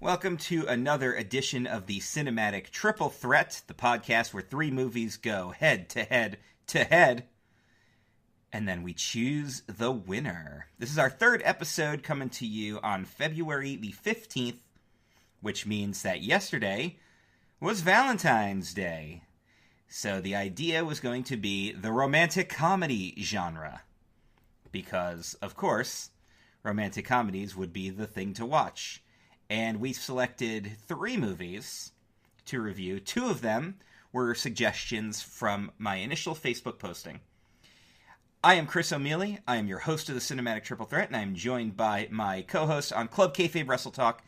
Welcome to another edition of the Cinematic Triple Threat, the podcast where three movies go head to head to head, and then we choose the winner. This is our third episode coming to you on February the 15th, which means that yesterday was Valentine's Day. So the idea was going to be the romantic comedy genre, because, of course, romantic comedies would be the thing to watch. And we've selected three movies to review. Two of them were suggestions from my initial Facebook posting. I am Chris O'Mealy. I am your host of the Cinematic Triple Threat, and I am joined by my co-host on Club Kayfabe Wrestle Talk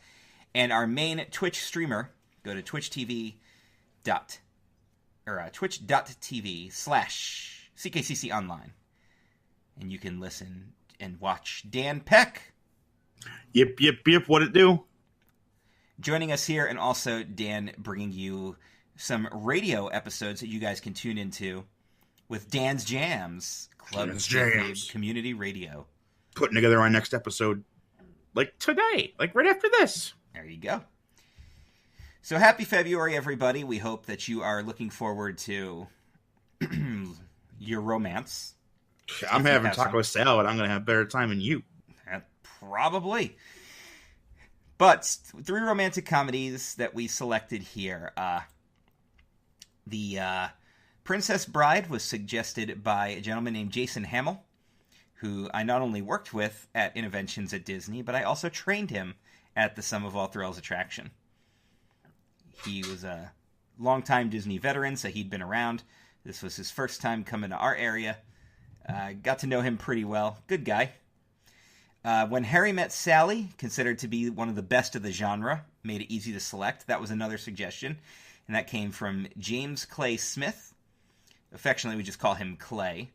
and our main Twitch streamer. Go to twitch.tv/CKCC Online. And you can listen and watch Dan Peck. Yep, what it do? Joining us here, and also Dan bringing you some radio episodes that you guys can tune into with Dan's Jams, Dan's Jams. Community Radio. Putting together our next episode, like today, like right after this. There you go. So happy February, everybody. We hope that you are looking forward to your romance. I'm having taco salad. I'm going to have a better time than you. Probably. But three romantic comedies that we selected here. The Princess Bride was suggested by a gentleman named Jason Hamill, who I not only worked with at Interventions at Disney, but I also trained him at the Sum of All Thrills attraction. He was a longtime Disney veteran, so he'd been around. This was his first time coming to our area. Got to know him pretty well. Good guy. When Harry Met Sally, considered to be one of the best of the genre, made it easy to select. That was another suggestion, and that came from James Clay Smith. Affectionately, we just call him Clay.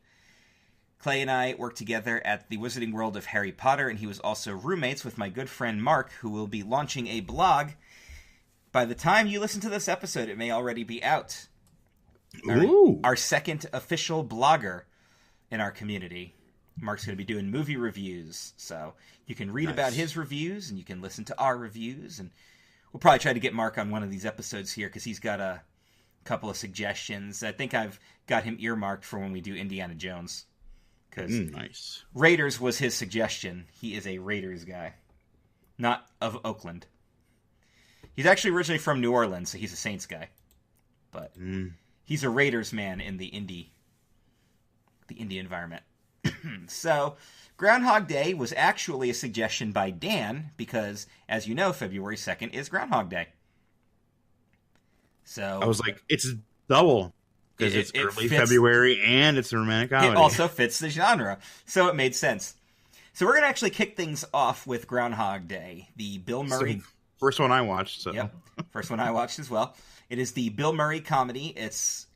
Clay and I worked together at the Wizarding World of Harry Potter, and he was also roommates with my good friend Mark, who will be launching a blog. By the time you listen to this episode, it may already be out. Our second official blogger in our community. Mark's going to be doing movie reviews, so you can read about his reviews, and you can listen to our reviews, and we'll probably try to get Mark on one of these episodes here, because he's got a couple of suggestions. I think I've got him earmarked for when we do Indiana Jones, because Raiders was his suggestion. He is a Raiders guy, not of Oakland. He's actually originally from New Orleans, so he's a Saints guy, but he's a Raiders man in the indie environment. So, Groundhog Day was actually a suggestion by Dan, because, as you know, February 2nd is Groundhog Day. So I was like, it's double, because it's early February, and it's a romantic comedy. It also fits the genre, so it made sense. So we're going to actually kick things off with Groundhog Day, the Bill Murray... First one I watched, so... Yep, first one I watched as well. It is the Bill Murray comedy. It's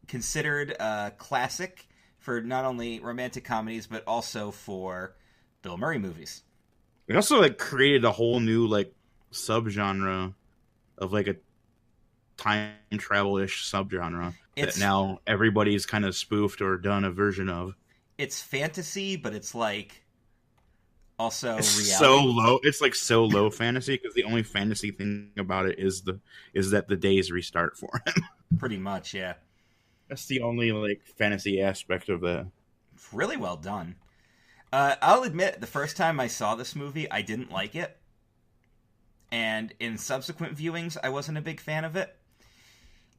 considered a classic for not only romantic comedies, but also for Bill Murray movies. It also created a whole new subgenre of a time travel-ish subgenre that now everybody's kind of spoofed or done a version of. It's fantasy, but it's also it's reality. So low. It's so low fantasy, because the only fantasy thing about it is that the days restart for him. Pretty much, yeah. That's the only fantasy aspect of that. It's really well done. I'll admit, the first time I saw this movie, I didn't like it. And in subsequent viewings, I wasn't a big fan of it.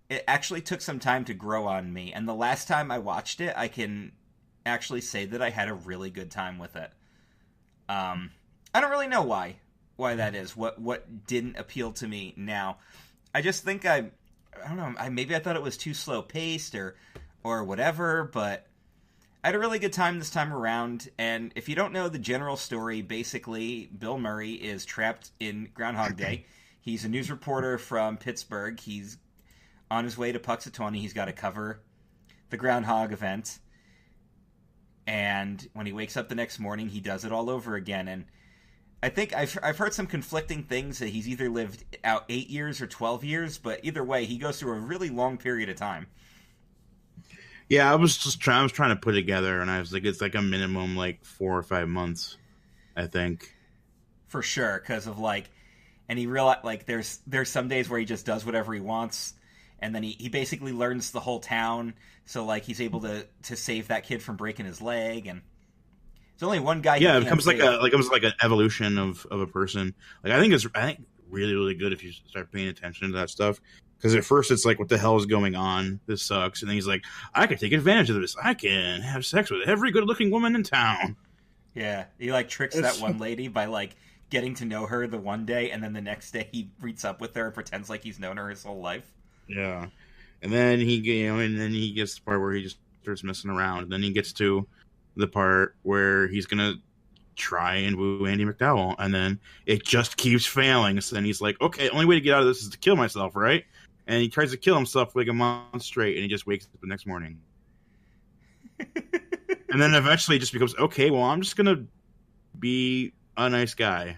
It actually took some time to grow on me. And the last time I watched it, I can actually say that I had a really good time with it. I don't really know why that is. What didn't appeal to me now. I just think I don't know, maybe I thought it was too slow-paced or whatever, but I had a really good time this time around, and if you don't know the general story, basically, Bill Murray is trapped in Groundhog Day. He's a news reporter from Pittsburgh. He's on his way to Puxatawny. He's got to cover the Groundhog event, and when he wakes up the next morning, he does it all over again, and I think I've heard some conflicting things, that he's either lived out 8 years or 12 years, but either way, he goes through a really long period of time. Yeah, I was trying to put it together, and I was like, it's a minimum 4 or 5 months, I think. For sure, because of and he realized like there's some days where he just does whatever he wants, and then he basically learns the whole town. So like he's able to save that kid from breaking his leg, and there's only one guy. Yeah, it becomes like an evolution of a person. Like I think really really good if you start paying attention to that stuff. Because at first it's like, what the hell is going on? This sucks. And then he's like, I can take advantage of this. I can have sex with every good-looking woman in town. Yeah, he like tricks that one lady by like getting to know her the one day, and then the next day he meets up with her and pretends like he's known her his whole life. Yeah, and then he gets the part where he just starts messing around. And then he gets to the part where he's gonna try and woo Andy McDowell, and then it just keeps failing. So then he's like, okay, the only way to get out of this is to kill myself, right? And he tries to kill himself for like a month straight, and he just wakes up the next morning. And then eventually it just becomes, okay, well, I'm just going to be a nice guy.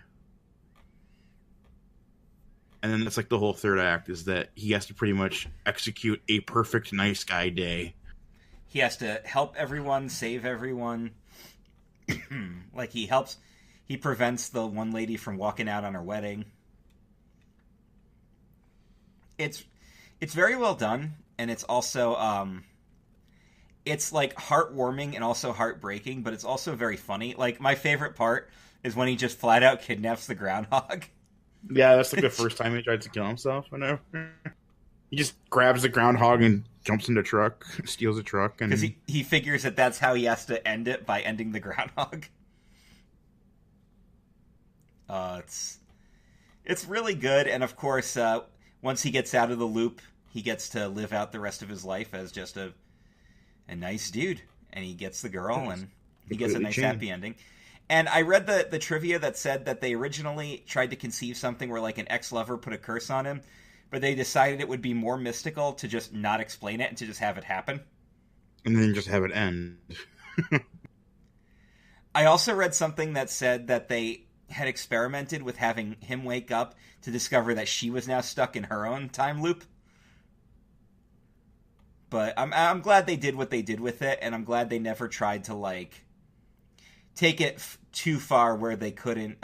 And then that's like the whole third act, is that he has to pretty much execute a perfect nice guy day. He has to help everyone, save everyone. Like he prevents the one lady from walking out on her wedding. It's very well done, and it's also it's like heartwarming and also heartbreaking, but it's also very funny. Like my favorite part is when he just flat out kidnaps the groundhog. Yeah, that's like the first time he tried to kill himself. Whenever he just grabs the groundhog and jumps in the truck, steals a truck, and because he figures that that's how he has to end it, by ending the groundhog. It's really good, and of course, once he gets out of the loop, he gets to live out the rest of his life as just a nice dude, and he gets the girl, and he gets a nice happy ending. And I read the trivia that said that they originally tried to conceive something where like an ex-lover put a curse on him, but they decided it would be more mystical to just not explain it and to just have it happen. And then just have it end. I also read something that said that they had experimented with having him wake up to discover that she was now stuck in her own time loop. But I'm glad they did what they did with it, and I'm glad they never tried to like take it too far where they couldn't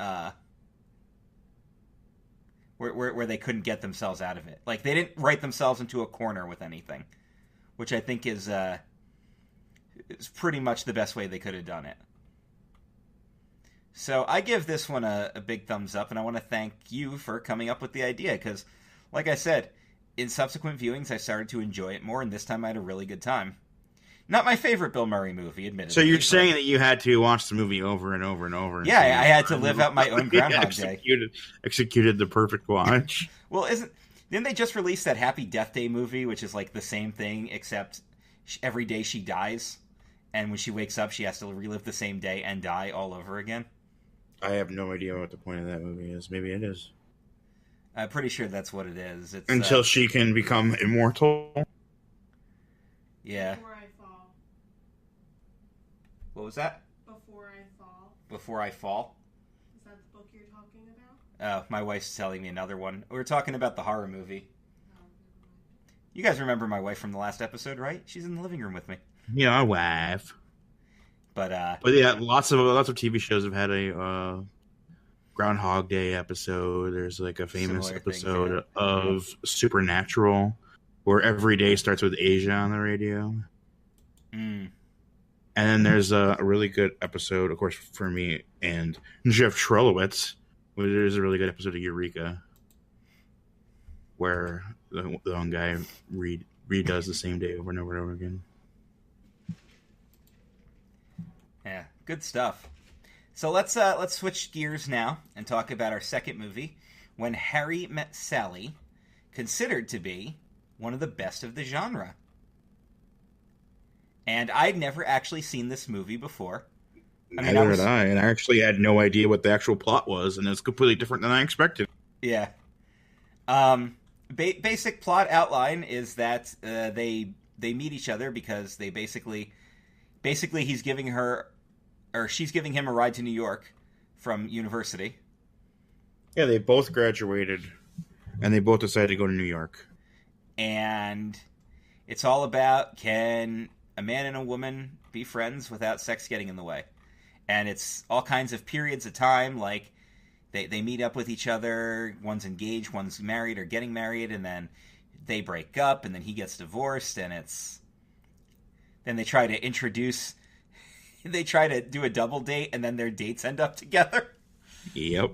where they couldn't get themselves out of it. Like they didn't write themselves into a corner with anything, which I think is pretty much the best way they could have done it. So I give this one a big thumbs up, and I want to thank you for coming up with the idea, because, like I said, in subsequent viewings I started to enjoy it more, and this time I had a really good time. Not my favorite Bill Murray movie, admittedly. So you're saying that you had to watch the movie over and over and over? Yeah, I had to live out my own Groundhog Day. Executed the perfect watch. Well, didn't they just release that Happy Death Day movie, which is like the same thing, except every day she dies, and when she wakes up she has to relive the same day and die all over again? I have no idea what the point of that movie is. Maybe it is. I'm pretty sure that's what it is. It's, until she can become immortal? Yeah. Before I Fall. What was that? Before I Fall. Before I Fall? Is that the book you're talking about? My wife's telling me another one. We were talking about the horror movie. You guys remember my wife from the last episode, right? She's in the living room with me. Yeah, wife. But yeah, lots of TV shows have had a Groundhog Day episode. There's like a famous episode of Supernatural where every day starts with Asia on the radio. Mm. And then there's a really good episode, of course, for me and Jeff Trelowitz, where there's a really good episode of Eureka, where the one guy redoes the same day over and over and over again. Yeah, good stuff. So let's switch gears now and talk about our second movie, When Harry Met Sally, considered to be one of the best of the genre. And I'd never actually seen this movie before. Neither had I, and I actually had no idea what the actual plot was, and it's completely different than I expected. Yeah. Basic plot outline is that they meet each other because they basically he's giving her, or she's giving him a ride to New York from university. Yeah, they both graduated, and they both decided to go to New York. And it's all about, can a man and a woman be friends without sex getting in the way? And it's all kinds of periods of time, like they meet up with each other. One's engaged, one's married or getting married, and then they break up, and then he gets divorced, and then they try to do a double date, and then their dates end up together. Yep.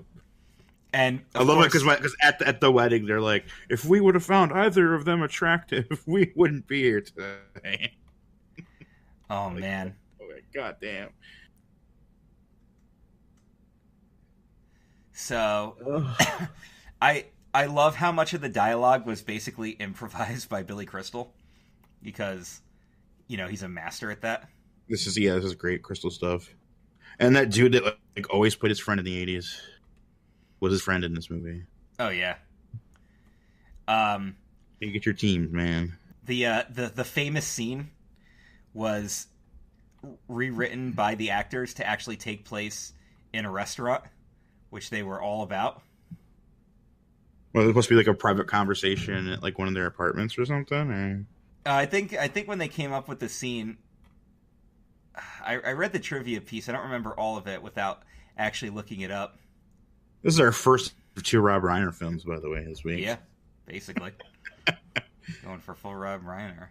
And I love it because at the wedding they're like, if we would have found either of them attractive, we wouldn't be here today. Oh man! Oh my goddamn! So, I love how much of the dialogue was basically improvised by Billy Crystal, because he's a master at that. This is great Crystal stuff, and that dude that always put his friend in the 80s was his friend in this movie. Oh yeah. You get your teams, man. The famous scene was rewritten by the actors to actually take place in a restaurant, which they were all about. Well, it's supposed to be a private conversation at one of their apartments or something. Or... I think when they came up with the scene, I read the trivia piece. I don't remember all of it without actually looking it up. This is our first of 2 Rob Reiner films, by the way, this week. Yeah, basically. Going for full Rob Reiner.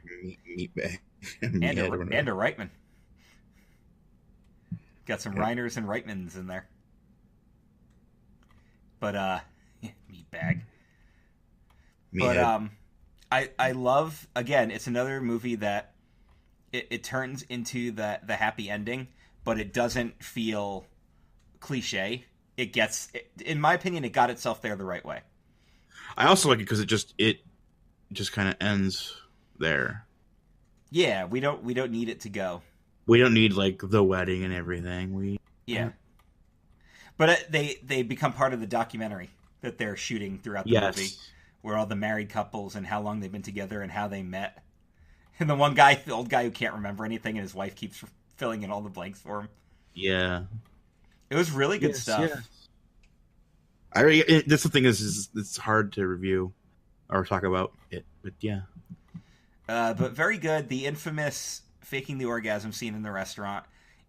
Meatbag. And a Reitman. Got some Reiners and Reitmans in there. But, meatbag. But, I love, again, it's another movie that it turns into the happy ending, but it doesn't feel cliche. In my opinion, it got itself there the right way. I also like it because it just kind of ends there. Yeah, we don't need it to go. We don't need the wedding and everything. But they become part of the documentary that they're shooting throughout the movie, where all the married couples and how long they've been together and how they met. And the old guy who can't remember anything, and his wife keeps filling in all the blanks for him. Yeah. It was really good stuff. Yeah. That's the thing is it's hard to review or talk about it, but yeah. But very good. The infamous faking the orgasm scene in the restaurant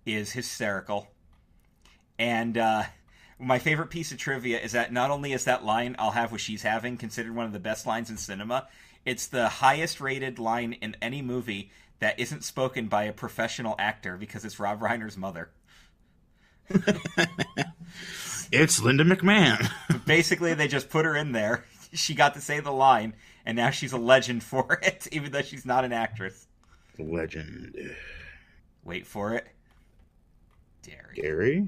is hysterical. And my favorite piece of trivia is that not only is that line, "I'll have what she's having," considered one of the best lines in cinema, it's the highest rated line in any movie that isn't spoken by a professional actor, because it's Rob Reiner's mother. It's Linda McMahon. Basically, they just put her in there. She got to say the line, and now she's a legend for it, even though she's not an actress. Legend. Wait for it. Gary?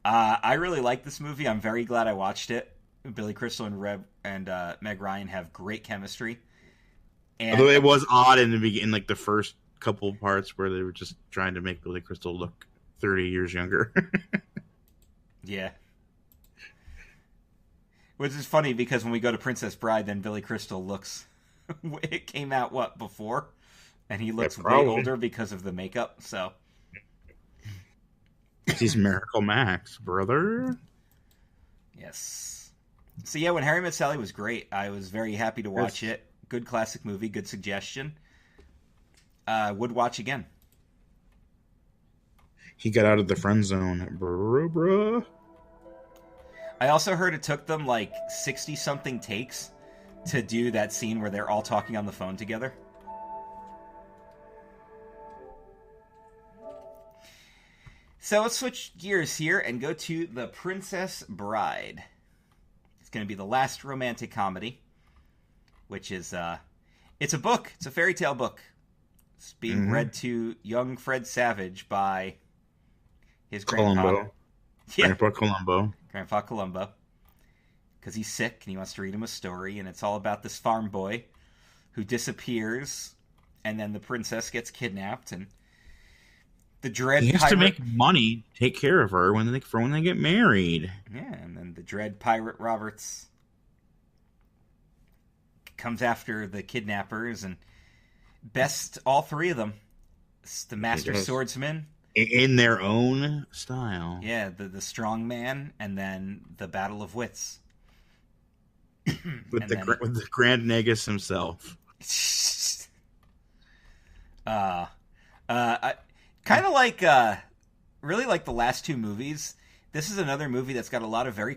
I really like this movie. I'm very glad I watched it. Billy Crystal and Meg Ryan have great chemistry. And although it was odd in the beginning, the first couple parts where they were just trying to make Billy Crystal look 30 years younger. Yeah. Which is funny because when we go to Princess Bride, then Billy Crystal looks... It came out, before? And he looks way older because of the makeup, so... He's Miracle Max, brother. Yes. So yeah, When Harry Met Sally was great. I was very happy to watch it. Good classic movie, good suggestion. Would watch again. He got out of the friend zone, bruh. I also heard it took them 60-something takes to do that scene where they're all talking on the phone together. So let's switch gears here and go to The Princess Bride. It's going to be the last romantic comedy, which is, it's a book. It's a fairy tale book. It's being read to young Fred Savage by his grandpa. Grandpa Columbo. Because he's sick and he wants to read him a story, and it's all about this farm boy who disappears, and then the princess gets kidnapped, and the dread he has to make money to take care of her when they get married. Yeah, and then the dread pirate Roberts comes after the kidnappers, and best all three of them. It's the master swordsman in their own style. Yeah, the strong man, and then the battle of wits. with the Grand Negus himself. Kind of really like the last two movies. This is another movie that's got a lot of very